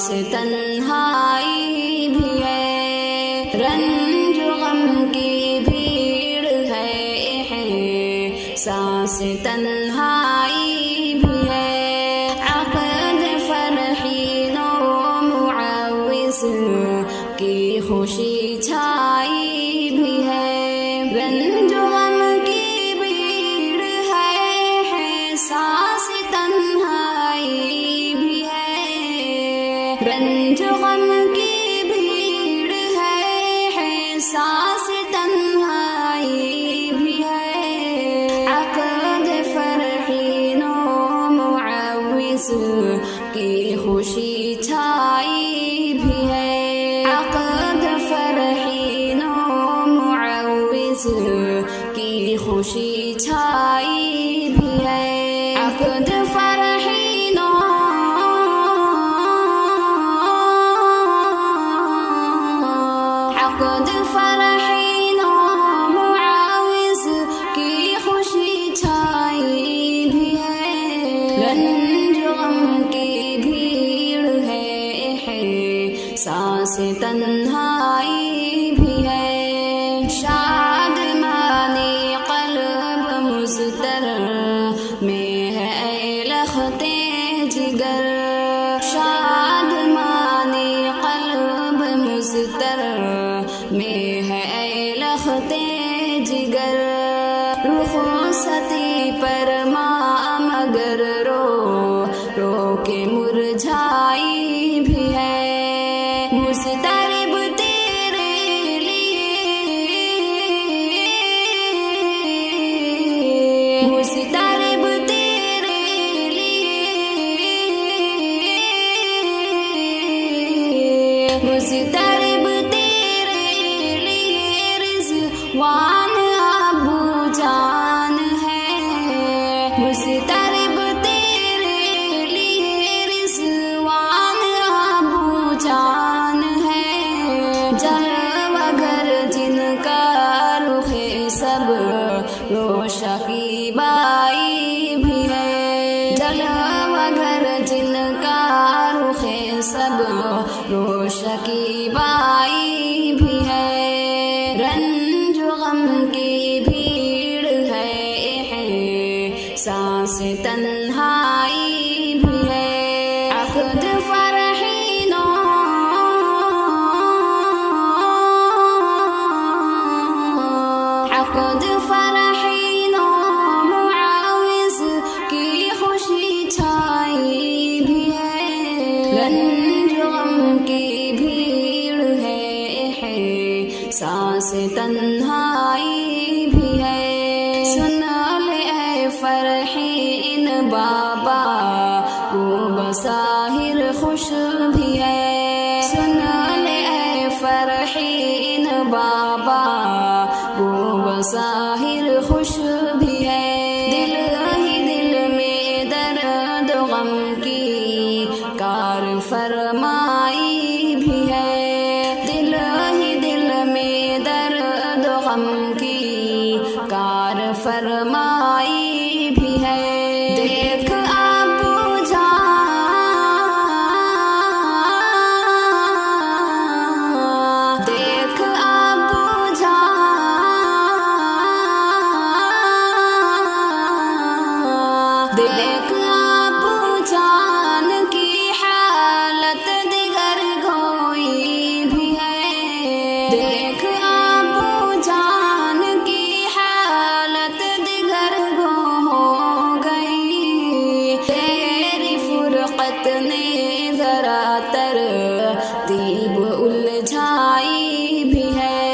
سانس تنہائی بھی ہے، رنج غم کی بھیڑ ہے، سانس تنہائی بھی ہے، عقد فرحین و معوض کی خوشی چھائی بھی ہے، رنج غم کی بھیڑ ہے، سانس تنہائی بھی ہے، رنج غم کی بھیڑ ہے، سانس تنہائی بھی ہے، عقد فرحین و معوض کی خوشی چھائی بھی ہے، عقد فرحین و معوض کی خوشی چھائی بھی ہے، عقد فرحین و معوض کی خوشی چھائی بھی ہے، رنج غم کی بھیڑ ہے، سانس تنہائی بھی ہے، شادمانی قلب مضطر میں ہے اے لخت جگر، شادمانی قلب مضطر میں ہے اے لخت جگر، رخصتی پر ماں مگر رو رو کے مرجھائی بھی ہے، مضطرب تیرے لیے، مضطرب تیرے لیے، مضطرب تیرے لیے رضوان ابو جان ہے، مضطرب تیرے لیے رضوان ابو جان ہے، جلوہ گر جن کا رخ سب روشا کی بائی بھی ہے، جلوہ گر جن کا رخ سب روشا کی بائی بھی ہے، رنج غم کی بھیڑ ہے، سانس تنہائی بھی ہے، عقد فرحین عقد فرحین و معوض کی خوشی چھائی بھی ہے، رنج غم کی بھیڑ ہے، سانس تنہائی بھی ہے، سن لے اے فرحین بابا وہ بظاہر خوش بھی ہے، سن لے اے فرحین بابا وہ بظاہر خوش بھی ہے، دل ہی دل میں درد غم کی کار فرمائی بھی ہے، دل ہی دل میں درد غم کی کار فرمائی بھی ہے، دیکھ ابو جان، دیکھ ابو جان، دیکھ ابو جان کی حالت دیگر گوئی بھی ہے، دیکھ ابو جان کی حالت دیگر گو ہو گئی، تیری فرقت نے ذرا ترتیب الجھائی بھی ہے،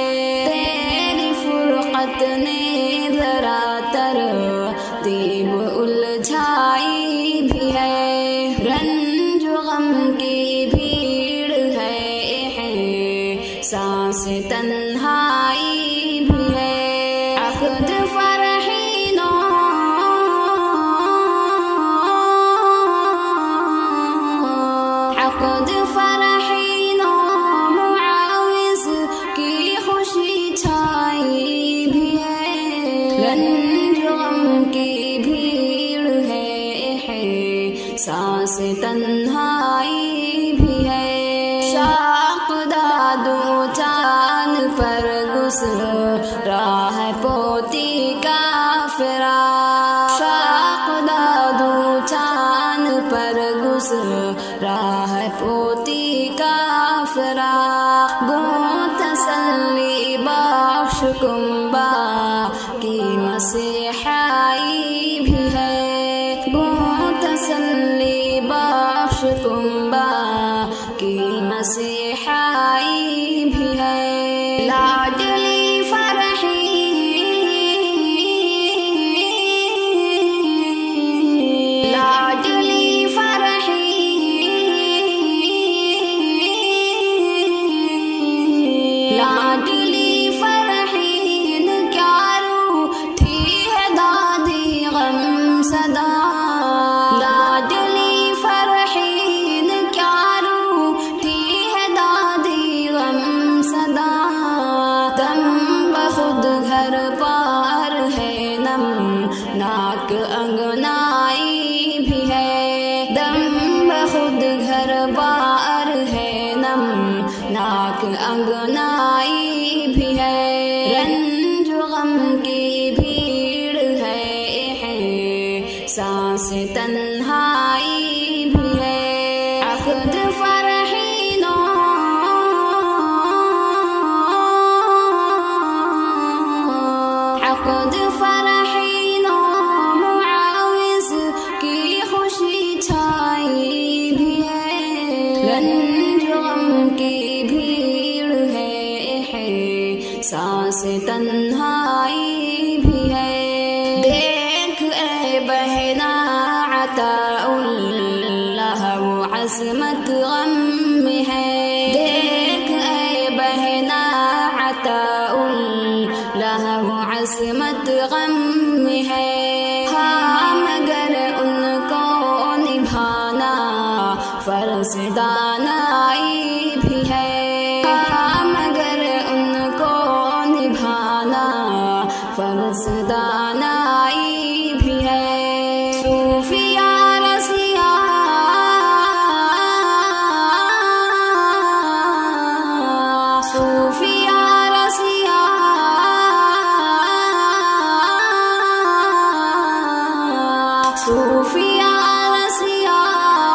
تیری فرقت نے ذرا ترتیب الجھائی بھی ہے، رنج غم کی بھیڑ ہے، سانس تنہائی بھی ہے، عقد فرحین عقد فرحین و معوض کی خوشی چھائی بھی ہے، رنج غم کی بھیڑ ہے، سانس تنہائی بھی ہے۔ راہ پوتی کا فراق شاق دادو چاند پر راہ پوتی کا فراق گو تسلی بخش کنبا کی مسیحائی بھی ہے گو تسلی بخش کنبا کی مسیحائی بھی ہے لاڈلی فرحی لاڈلی فرحی لاڈلی فرحین کیا روح تھی ہے دادی غم صدا لاڈلی فرحین کیا روح تھی ہے دادی غم صدا دم بخود گھر پار ہے نم ناک انگنائی بھی ہے دم بخود گھر پار ہے نم ناک انگنائی بھی ہے رنج غم کی بھیڑ ہے سانس تنہائی بھی ہے عقد فرحینوں عقد فرحینوں معاوض کی خوشی چھائی بھی ہے رنج غم کی بھیڑ ہے سانس تنہائی بھی ہے دیکھ اے بہنا عطاء اللہ وہ عظمت غم میں ہے دیکھ اے بہنا عطاء اللہ وہ عظمت غم میں ہے ہاں مگر ان کو نبھانا فرض دانائی بھی ہے ہاں مگر ان کو نبھانا فرض دانائی بھی ہے صوفیہ رسیہ صوفیہ رسیہ صوفیہ رسیہ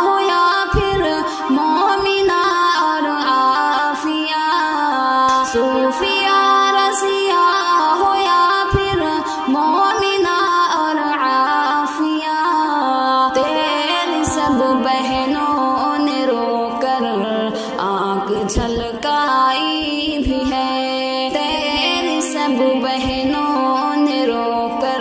ہو یا پھر مومنہ اور عافیہ صوفیہ رسیہ ہو یا پھر مومنہ اور عافیہ تیری سب بہنوں نے رو کر آنکھ جھلکائی بھی ہے تیری سب بہنوں نے رو کر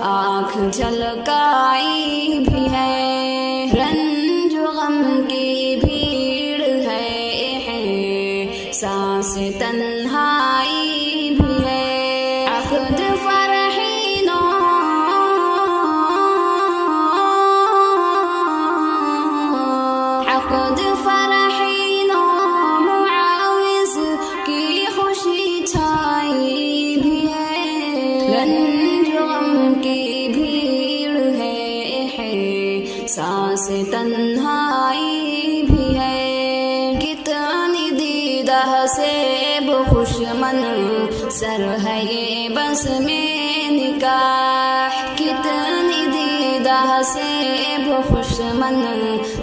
آنکھ جھلکائی بھی ہے رنج غم کی بھیڑ ہے سانس تنہائی بھی ہے عقد فرحینوں عقد فرحینوں معاوض کی خوشی چھائی بھی ہے رنج غم کی بھیڑ ہے سانس تنہائی بھی ہے کتنی دیدہ سے خوش من سر ہے یہ بس میں نکاح کتنی دیدہ سے خوش من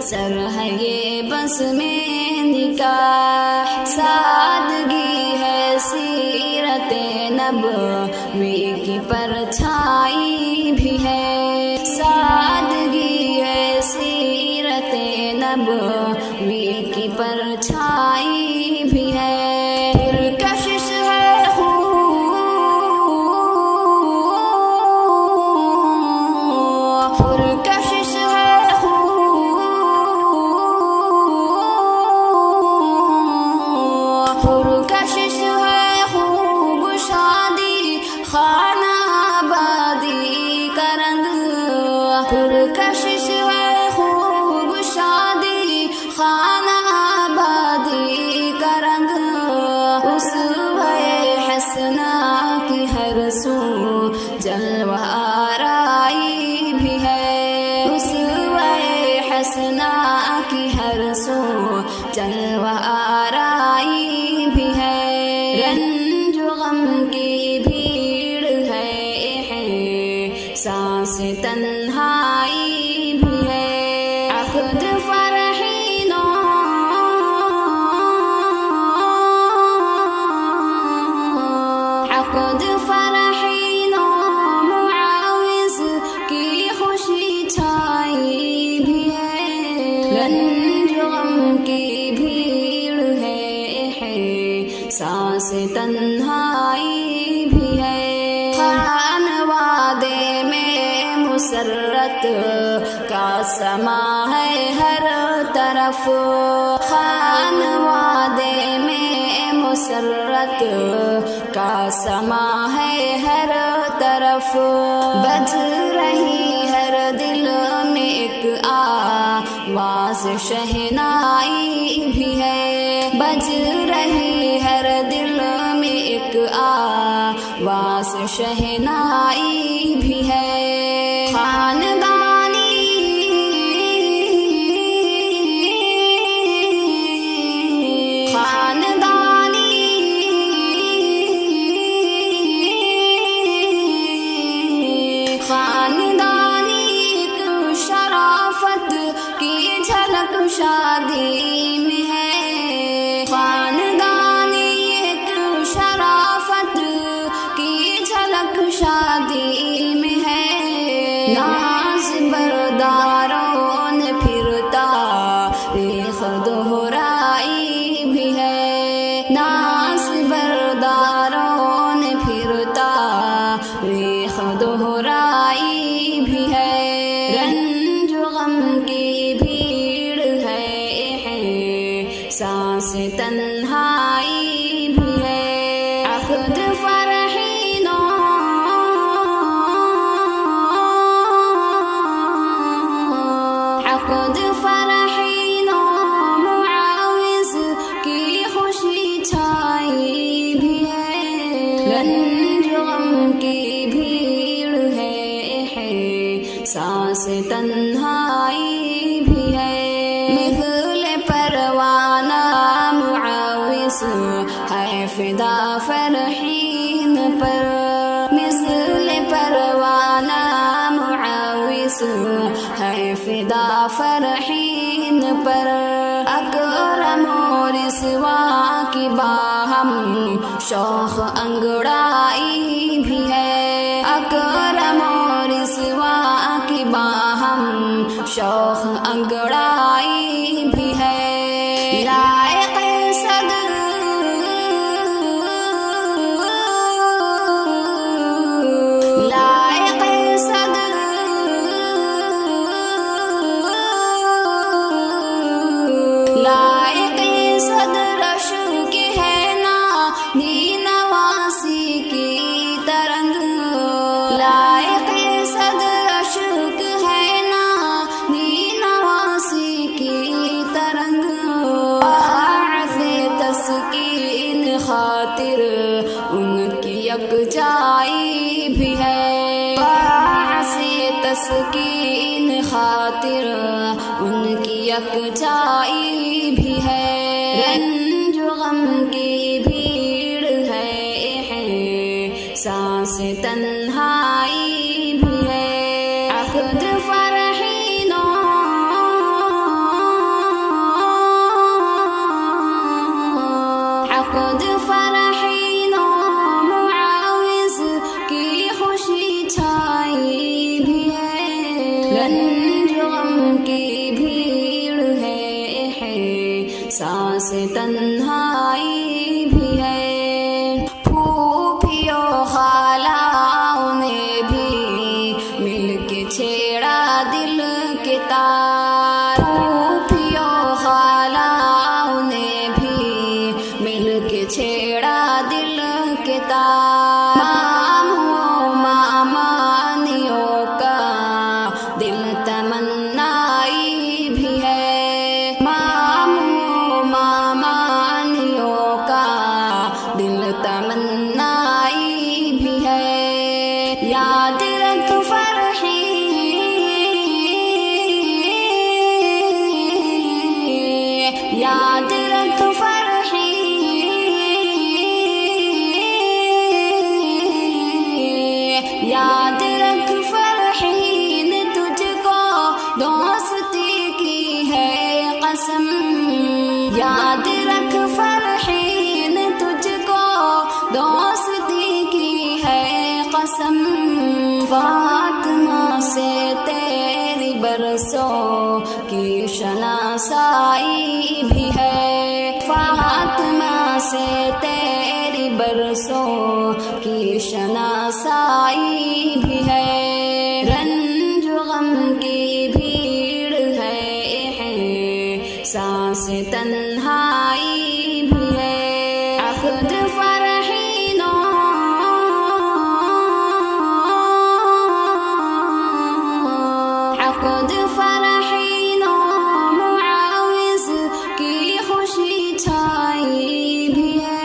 سر ہے یہ بس میں نکاح سادگی ہے سیرت نبوی کی پرچھائی بھی ہے سادگی ہے سیرت نبوی کی پرچھائی بھی ہے پرکشش ہے پرکشش ہے پرکشش ہے خوب شادی خانہ آبادی سانس تنہائی بھی ہے، عقد فرحینوں عقد فرحینوں معاوض کی خوشی چھائی بھی ہے، رنج غم کی بھیڑ ہے، سانس تنہائی بھی ہے، خانوادے میں مسرت کا سما ہے ہر طرف، خانوادے میں مسرت کا سما ہے ہر طرف، بج رہی ہر دل میں ایک آواز شہنائی بھی ہے، بج رہی ہر دل میں ایک آواز شہنائی بھی ہے، خاندانی خاندانی خاندانی ایک شرافت کی جھلک شادی میں ہے، خاندانی ایک شرافت کی جھلک شادی میں ہے، ناز برداروں نے پھرتا ریخ دہرائی بھی ہے، ناز برداروں نے پھرتا ریخ دہرائی بھی ہے، رنج غم کی بھیڑ ہے، سانس تنہائی بھی ہے، عقد فرحینوں عقد فرحینوں معاوض کی خوشی چھائی بھی ہے، رنج غم کی بھیڑ ہے، سانس تنہائی بھی ہے، مثل پروانہ معاوض ہے فدا فرحین پر، مثل پروانہ معاوض ہے فدا فرحین پر، اکرم و رسوا کی باہم شوق انگڑائی بھی ہے، اکرم و رسوا کی باہم شوق انگڑائی بھی ہے، لائق صدر لائق صدر لائق صدر عشق ہے نا دی نواسی کی ترنگ، لائق صدر عشق ہے نا دی نواسی کی ترنگ، باعث تسکین خاطر ان کی یکجائی بھی ہے، باعث تسکین خاطر ان کی یکجائی بھی ہے، رنج غم کی بھیڑ ہے، سانس تنہائی بھی ہے، عقد فرحینوں عقد فرحینوں معاوض کی خوشی چھائی بھی ہے، رنج غم کی بھیڑ ہے، سانس تنہائی بھی ہے، پھوپھیوں خالاؤں نے بھی مل کے چھیڑا دل کے تار، پھوپھیوں خالاؤں نے بھی مل کے چھیڑا دل کے تار، ماموں مامانیوں کا دل تمنائی بھی ہے، ماموں مامانیوں کا دل تمنائی بھی ہے، یاد رکھ فرحی یاد رکھ فرحی یاد رکھ فرحی برسوں کی شناسائی بھی ہے، رنج و غم کی بھیڑ ہے، سانس تنہائی بھی ہے، عقد فرحینوں عقد فرحینوں معاوض کی خوشی چھائی بھی ہے،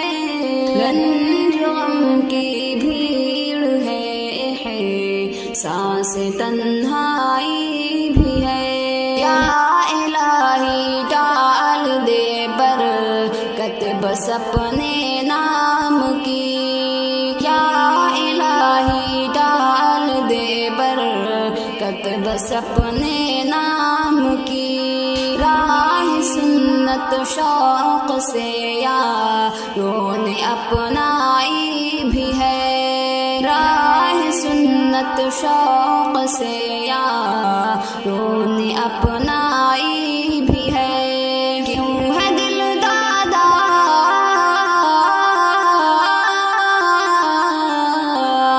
رنج و غم کی بھیڑ ہے، سانس تنہائی بھی ہے، یا الہی ڈال دے برکت بس اپنے نام کی، یا الہی ڈال دے برکت بس اپنے نام کی، راہ سنت شوق سے یاروں نے اپنائی بھی ہے، راہ سنت شوق سے یاروں نے اپنائی بھی ہے، کیوں ہے دل دادا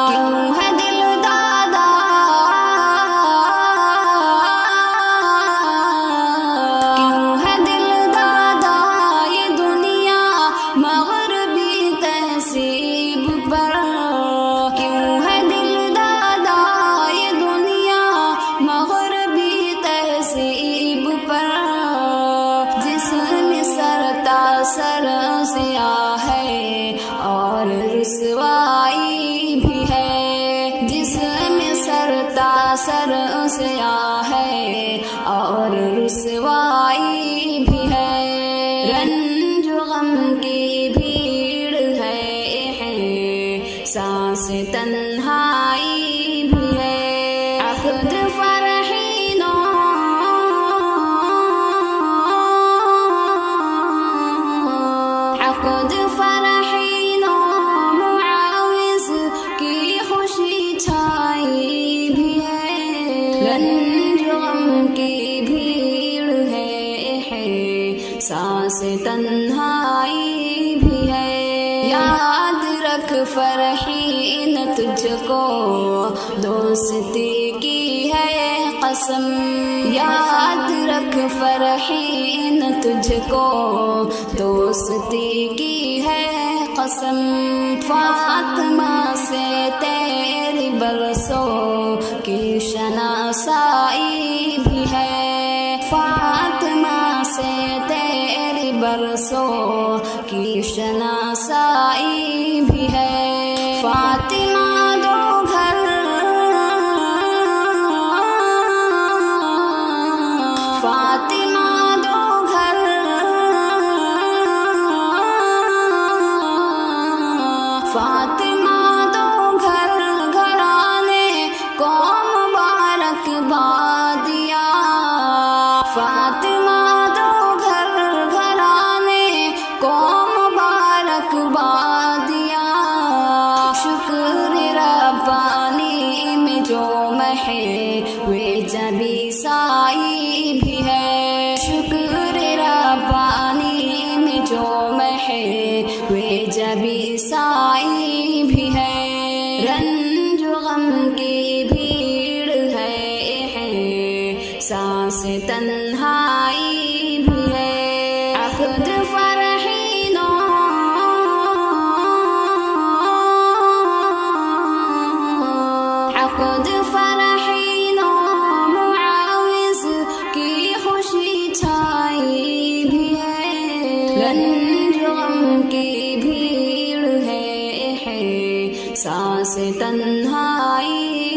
کیوں ہے دل دادا کیوں ہے دل دادا یہ دنیا مغربی تہذیب پر، کیوں ہے دل دادا یہ دنیا مغربی تہذیب پر، جس میں سر تاثر سیاہ ہے اور رسوائی بھی ہے، جس میں سر تاثر سیاہ ہے اور رسوائی بھی ہے، رنج و غم کی بھیڑ ہے، سانس تنہائی بھی ہے، عقد فرحینوں عقد فرحینوں معاوض کی خوشی چھائی بھی ہے، رنج و غم کی بھیڑ ہے، سانس تنہائی بھی ہے، یاد رکھ فرحین تجھ کو دوستی کی ہے قسم، یاد رکھ فرحین تجھ کو دوستی کی ہے قسم، فاطمہ سے تیری برسوں کی شناسائی بھی ہے، فاطمہ سے تیری برسوں کی شناسائی بھی ہے، فاطمہ دو گھر فاطمہ دو گھر فاطمہ دو گھر گھرانے کو مبارک بادیا، فاطمہ دو گھر گھرانے کو مبارک بادیا، شکر ربانی میں جو مہے وے جبی سائی بھی ہے، شکر ربانی میں جو مہے وے جبی سائی بھی ہے، رنج و غم کی بھیڑ ہے، سانس تنہائی بھی ہے، عقد فرحینوں عقد فرحینوں معاوض کی خوشی چھائی بھی ہے، رنج و غم کی بھیڑ ہے، سانس تنہائی